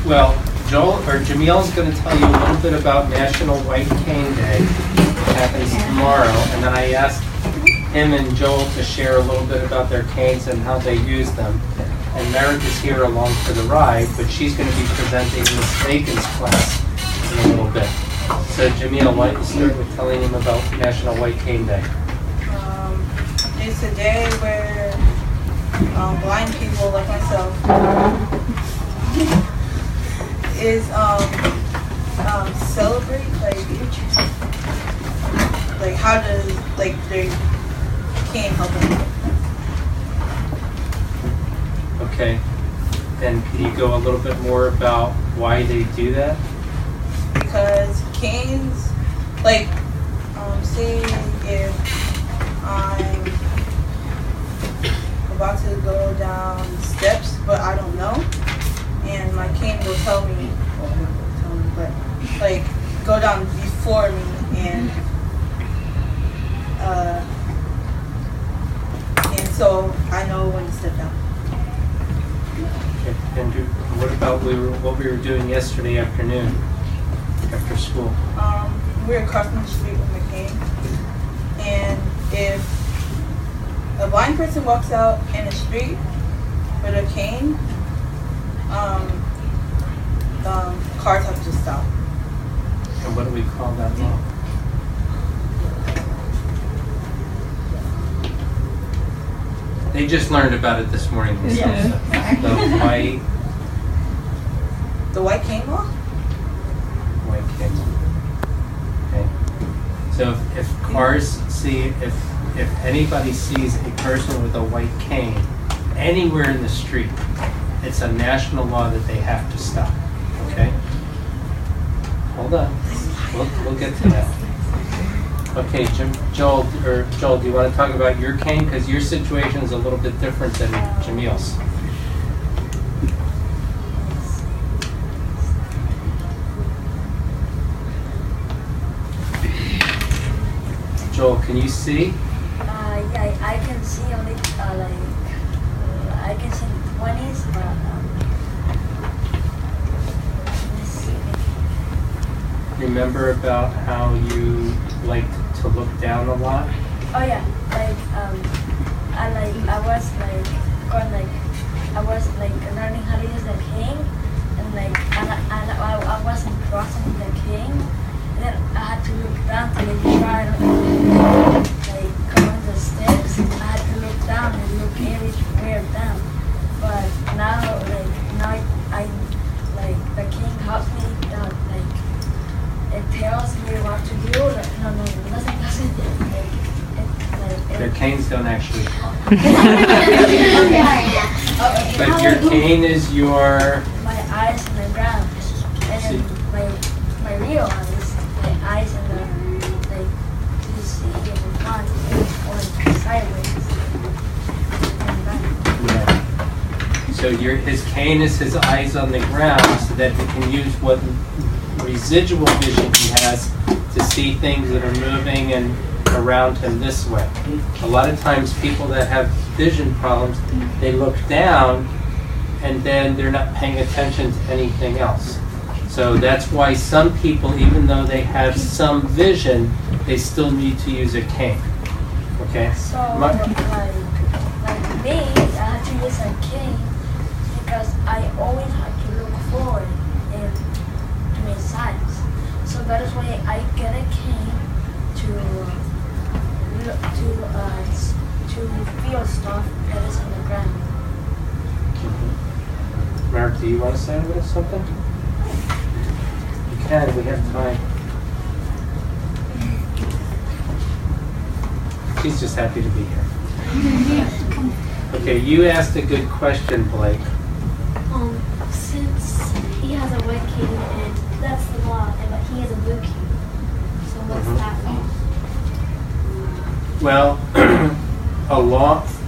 Well, Jamil is going to tell you a little bit about National White Cane Day, which happens tomorrow, and then I asked him and Joel to share a little bit about their canes and how they use them. And Merrick is here along for the ride, but she's going to be presenting Miss Bacon's class in a little bit. So Jamil, why don't you start with telling him about National White Cane Day? It's a day where blind people like myself is celebrate like how does like their cane help them. Okay, and can you go a little bit more about why they do that? Because canes, like, say if I'm about to go down steps, but I don't know, and my cane will tell me, well, not will tell me, but like go down before me, and so I know when to step down. Okay, and what about what we were doing yesterday afternoon after school? We were crossing the street with my cane, and if a blind person walks out in the street with a cane, cars have to stop. And what do we call that law? They just learned about it this morning. Yeah. The white cane law? White cane law. Okay. So if cars see, if anybody sees a person with a white cane anywhere in the street, it's a national law that they have to stop. Okay? Hold on. We'll get to that. Okay, Joel, do you want to talk about your cane? Because your situation is a little bit different than Jamil's. Joel, can you see? Yeah, I can see only I can see 20s, but let's see. Remember about how you liked to look down a lot? Oh yeah, I was learning how to use the cane, and I wasn't crossing the cane, and then I had to look down to try to come on the steps. I had to look down and look everywhere down, but now I the cane helps me it tells me what to do. No, doesn't. Their canes don't actually talk. But your cane is your... My eyes on the ground. And then my real eyes, my eyes on the, you see in the front or sideways. Yeah. So his cane is his eyes on the ground so that he can use what residual vision he has to see things that are moving and around him this way. A lot of times people that have vision problems, they look down and then they're not paying attention to anything else. So that's why some people, even though they have some vision, they still need to use a cane. Okay? So like me, I have to use a cane because I always have to look forward and to my sides. So that is why I get a cane to feel stuff that is on the ground. Mm-hmm. Mark, do you want to say a little something? You can, we have time. She's just happy to be here. Okay, you asked a good question, Blake. Since he has a white cane and that's the law, but he has a blue cane. So what's that law? Well,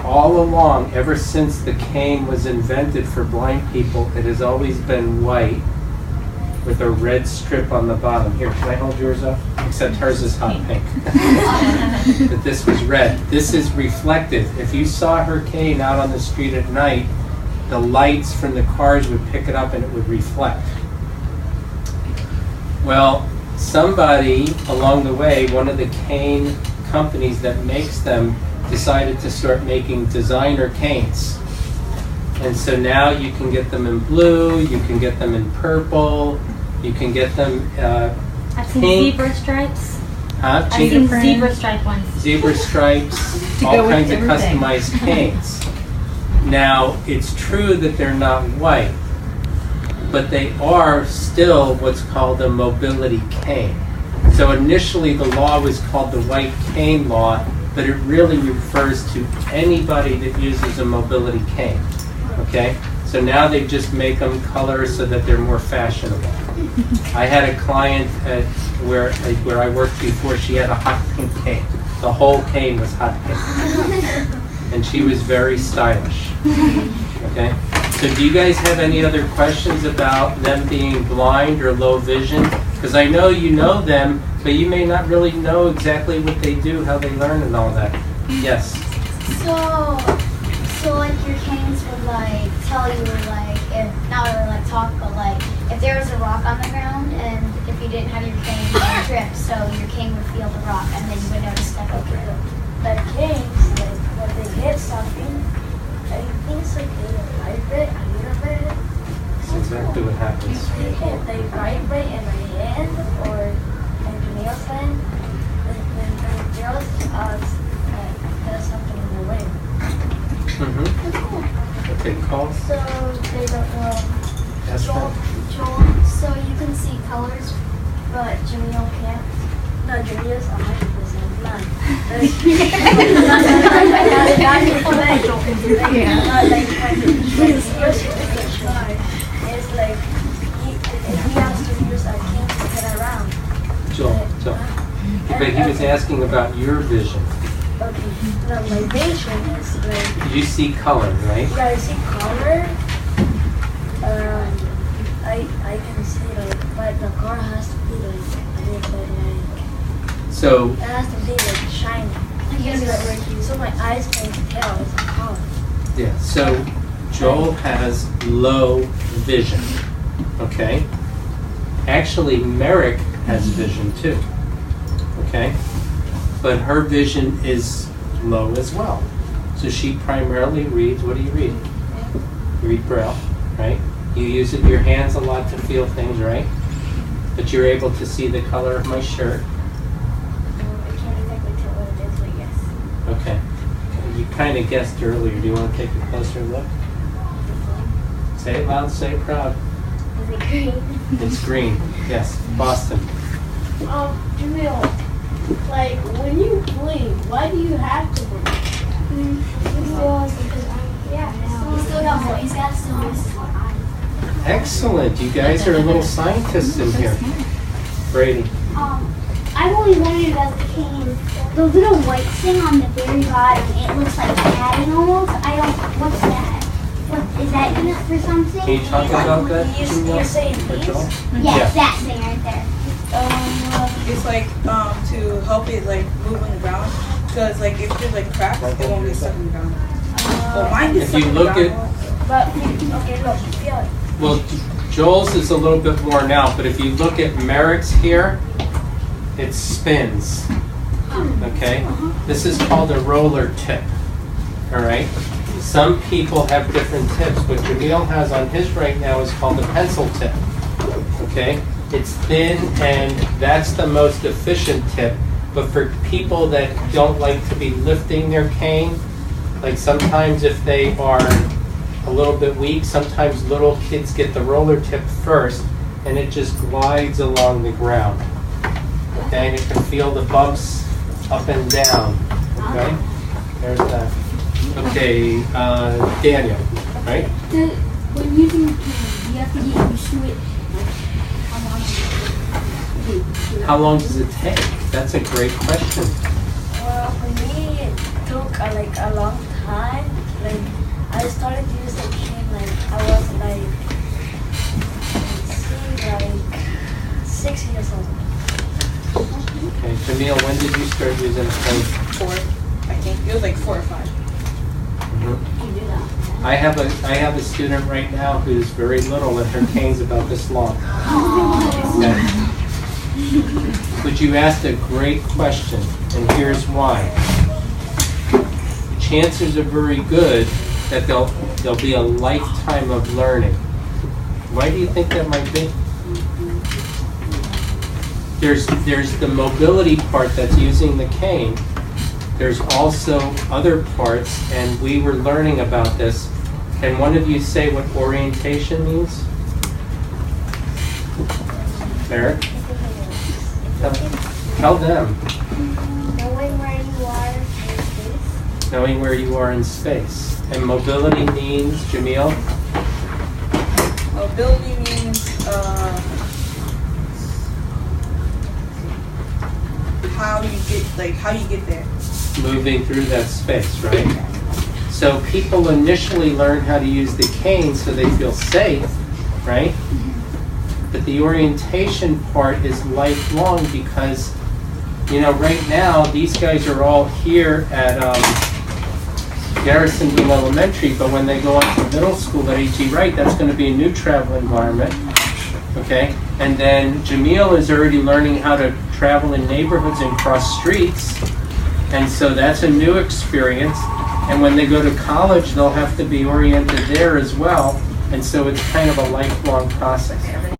all along, ever since the cane was invented for blind people, it has always been white with a red strip on the bottom. Here, can I hold yours up? Except hers is hot pink. But this was red. This is reflective. If you saw her cane out on the street at night, the lights from the cars would pick it up and it would reflect. Well, somebody along the way, one of the cane companies that makes them, decided to start making designer canes. And so now you can get them in blue, you can get them in purple, you can get them I've seen pink. zebra stripes. Huh? I've seen Zebra- zebra stripe ones. zebra stripes, To all go with kinds of everything. customized canes. Now, it's true that they're not white, but they are still what's called a mobility cane. So initially the law was called the white cane law, but it really refers to anybody that uses a mobility cane. Okay? So now they just make them color so that they're more fashionable. I had a client at where I worked before, she had a hot pink cane. The whole cane was hot pink. And she was very stylish. Okay? So do you guys have any other questions about them being blind or low vision? Because I know you know them, but you may not really know exactly what they do, how they learn and all that. Yes? So like your canes would like tell you like if not really like talk, but like if there was a rock on the ground and if you didn't have your cane, you would trip, so your cane would feel the rock and then you would know to step over it. The canes, like when they hit something, I think it's like they vibrate a little bit. That's exactly what happens. If they vibrate in my hand or in Camille's hand, then the girls there's something in the way. Okay, call. So they don't know. Esther? Joel, so you can see colors, but Jamil can't. No, Julia's 100% blind. It's like he has to use a cane to get around. Joel. But he was asking about your vision. Okay, now my vision is like, You see color, right? yeah, I see color. I can see like, but the car has to be like a little bit like, So, it has to be like shiny. So my eyes can tell it's a color. yeah, so Joel has low vision, okay? Actually, Merrick has vision too, okay? But her vision is low as well. So she primarily reads, what do you read? You read Braille, right? You use it, your hands a lot to feel things, right? But you're able to see the color of my shirt. I can't exactly tell what it is, but yes. Okay. You kind of guessed earlier. Do you want to take a closer look? Say it loud, say it proud. Is it green? It's green. Yes. Boston. Jamil, like when you blink, why do you have to blink? He's still got more. He's got still more. Excellent. You guys are little scientists in here. Brady. I've always wondered about the cane. The little white thing on the very bottom, it looks like padding almost. What's that? What is that used for something? Can you talk about that? You're saying Or these? Joel? Yes, that thing right there. It's like to help it like move on the ground, because like if there's like cracks, it won't get stuck in the ground. But mine gets If stuck you in the look ground. at- But, okay, look, feel it. Well, Joel's is a little bit worn out, but if you look at Merrick's here, it spins. Okay? This is called a roller tip. All right? Some people have different tips. What Jamil has on his right now is called a pencil tip. Okay? It's thin and that's the most efficient tip. But for people that don't like to be lifting their cane, like sometimes if they are a little bit weak, sometimes little kids get the roller tip first and it just glides along the ground. Okay, and you can feel the bumps up and down. Okay, there's that. Okay, Daniel, right? When using the cane, you have to get used to it. How long does it take? That's a great question. Well, for me, it took like a long time. Like, I started using cane like I was like, let's see, like 6 years old. Okay, Jamil, when did you start using a cane? 4, I think it was like 4 or 5. Mhm. You do that. I have a student right now who's very little and her cane's about this long. Okay. But you asked a great question, and here's why. Chances are very good that there'll be a lifetime of learning. Why do you think that might be? There's the mobility part that's using the cane. There's also other parts, and we were learning about this. Can one of you say what orientation means? Eric? Tell them. Knowing where you are in space. Knowing where you are in space. And mobility means, Jamil? Mobility means how you get there. Moving through that space, right? So people initially learn how to use the cane so they feel safe, right? But the orientation part is lifelong because, right now, these guys are all here at Garrison Dean Elementary, but when they go on to middle school at A.G. Wright, that's going to be a new travel environment, okay? And then Jamil is already learning how to travel in neighborhoods and cross streets, and so that's a new experience. And when they go to college, they'll have to be oriented there as well, and so it's kind of a lifelong process.